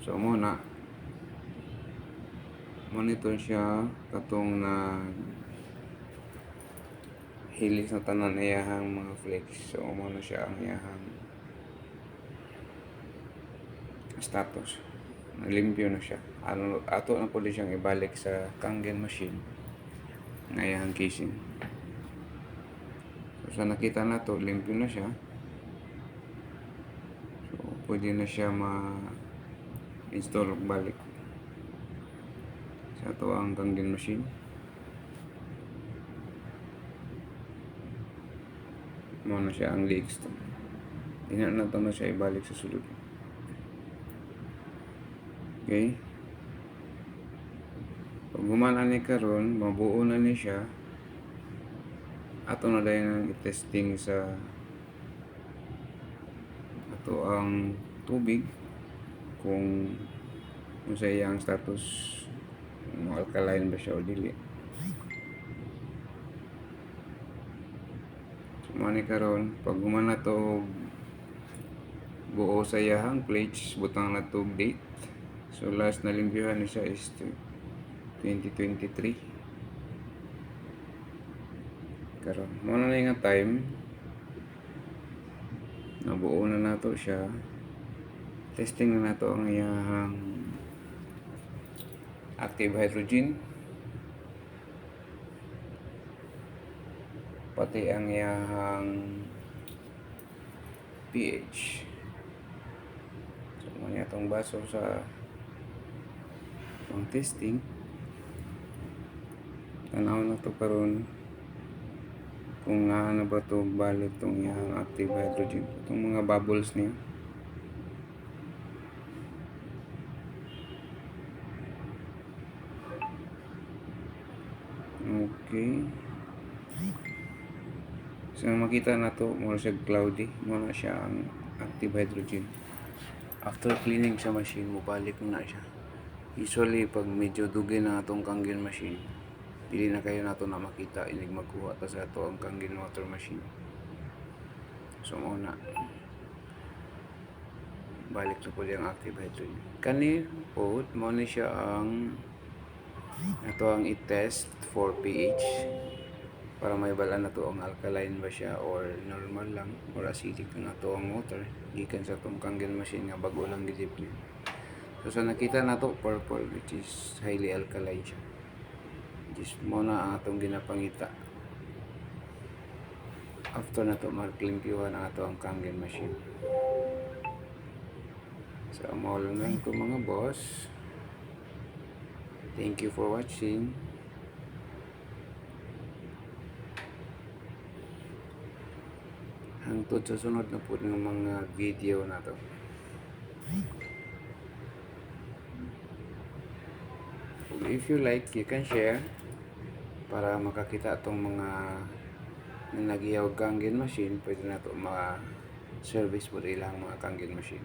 So muna monitor siya katong na hilis na tanan iyahang mga flex. So muna siya ang iyahang status. Nalimpyo na siya. Ato na pwede siyang ibalik sa Kangen machine ng iyahang casing. So sa nakita na to, limpyo na siya. So pwede na siya ma-install balik sa ito ang Kangen machine. Muna siya ang leaks to. Tingnan na ito na siya ibalik sa sulod. Okay. Pag gumana ni karon, mabuo na ni siya. Ato na dahil i-testing sa ato ang tubig kung sa iyang status, alkaline ba siya o dili. So mani karon, pag gumana to buo sa iyang plates, butang na to date. So last na limpyuhan ni siya is 2023. Karon mo na nga time nabuo na nato siya. Testing na nato ang iyang active hydrogen pati ang iyang pH. So mo niya itong baso sa pang testing. Tanaw na to karon kung ano ba to balik tong iyang active hydrogen, itong mga bubbles niya. Okay, so makita na to muna siya cloudy, muna siya ang active hydrogen. After cleaning sa machine, mubalik na siya. Usually pag medyo dugay na itong Kangen machine, pili na kayo na ito na makita inig magkuha ta sa ito ang Kangen water machine. So muna balik na po yung active hydrogen. Kani po muna siya ang ito ang i-test for pH para may bala na to ang alkaline ba siya or normal lang or acidic na to ang water gikan sa itong Kangen machine nga bago lang gidipli. So sa nakita na to purple, which is highly alkaline siya. Just muna ang atong ginapangita. After na to mag-limpyuhan ang ato ang Kangen machine. So maulan lang ito mga boss. Thank you for watching. Hangtod sa sunod na po ng mga video na to. If you like, you can share para makakita itong mga nagiyaw Kangen machine. Pwede na ito ma-service po ilang mga Kangen machine.